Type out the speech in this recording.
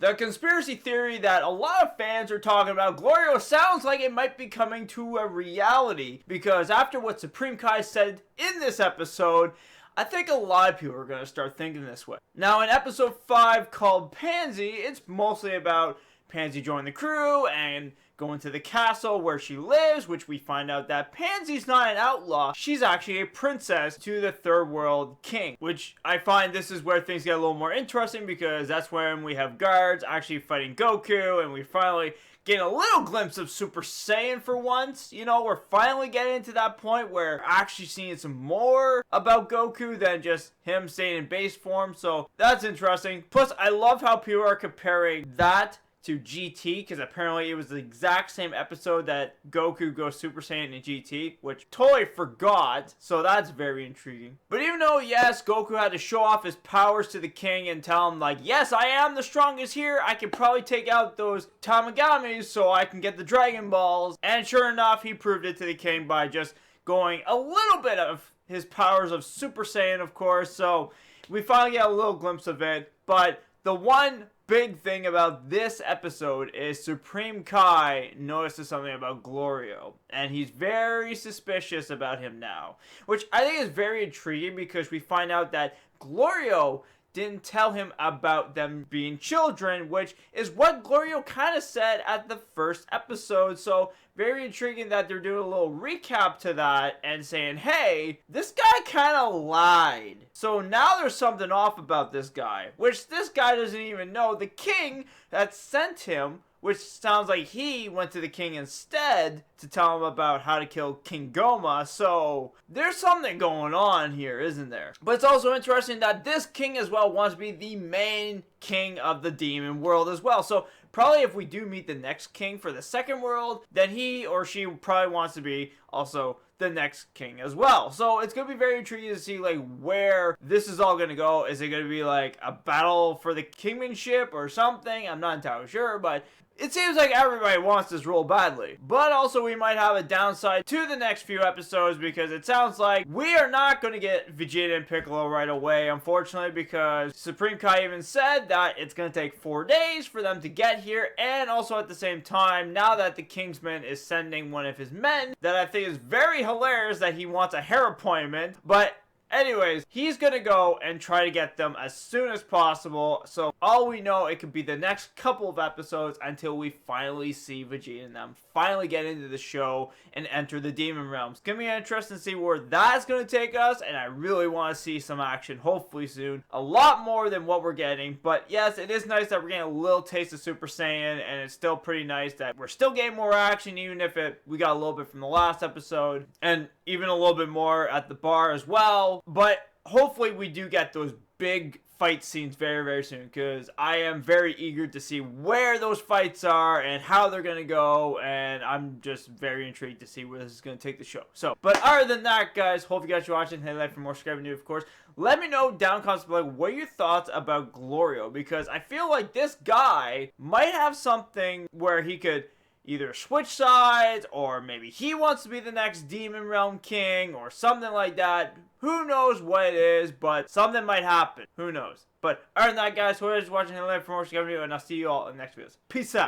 The conspiracy theory that a lot of fans are talking about, Glorio, sounds like it might be coming to a reality, because after what Supreme Kai said in this episode, I think a lot of people are going to start thinking this way. Now, in episode 5 called Pansy, it's mostly about Pansy joining the crew and going to the castle where she lives, which we find out that Pansy's not an outlaw. She's actually a princess to the third world king, which I find this is where things get a little more interesting, because that's when we have guards actually fighting Goku, and we finally get a little glimpse of Super Saiyan for once. You know, we're finally getting to that point where we're actually seeing some more about Goku than just him staying in base form, so that's interesting. Plus, I love how people are comparing that to GT, because apparently it was the exact same episode that Goku goes Super Saiyan in GT, which totally forgot, so that's very intriguing. But even though, yes, Goku had to show off his powers to the king and tell him, like, yes, I am the strongest here, I can probably take out those Tamagamis so I can get the Dragon Balls, and sure enough, he proved it to the king by just going a little bit of his powers of Super Saiyan, of course, so we finally get a little glimpse of it. But the one big thing about this episode is Supreme Kai notices something about Glorio, and he's very suspicious about him now, which I think is very intriguing, because we find out that Glorio didn't tell him about them being children, which is what Glorio kind of said at the first episode. So very intriguing that they're doing a little recap to that and saying, hey, this guy kind of lied. So now there's something off about this guy, which this guy doesn't even know. The king that sent him, which sounds like he went to the king instead to tell him about how to kill King Goma. So there's something going on here, isn't there? But it's also interesting that this king as well wants to be the main king of the demon world as well. So probably if we do meet the next king for the second world, then he or she probably wants to be also the next king as well. So it's going to be very intriguing to see like where this is all going to go. Is it going to be like a battle for the kingmanship or something? I'm not entirely sure, but it seems like everybody wants this role badly. But also we might have a downside to the next few episodes, because it sounds like we are not going to get Vegeta and Piccolo right away, unfortunately, because Supreme Kai even said that it's going to take 4 days for them to get here. And also at the same time, now that the Kingsman is sending one of his men, that I think is very hilarious that he wants a hair appointment. But anyways, he's gonna go and try to get them as soon as possible. So all we know, it could be the next couple of episodes until we finally see Vegeta and them finally get into the show and enter the Demon Realms. It's gonna be interesting to see where that's gonna take us, and I really want to see some action hopefully soon. A lot more than what we're getting. But yes, it is nice that we're getting a little taste of Super Saiyan, and it's still pretty nice that we're still getting more action, even if we got a little bit from the last episode, and even a little bit more at the bar as well. But hopefully we do get those big fight scenes very, very soon, because I am very eager to see where those fights are and how they're going to go, and I'm just very intrigued to see where this is going to take the show. So, but other than that, guys, hope you guys are watching. Hit like for more, subscribe new, of course. Let me know down in the comments below what are your thoughts about Glorio, because I feel like this guy might have something where he could either switch sides, or maybe he wants to be the next Demon Realm King, or something like that. Who knows what it is, but something might happen. Who knows? But other than that, guys, whoever's watching, hit like for more, subscribe, and I'll see you all in the next videos. Peace out.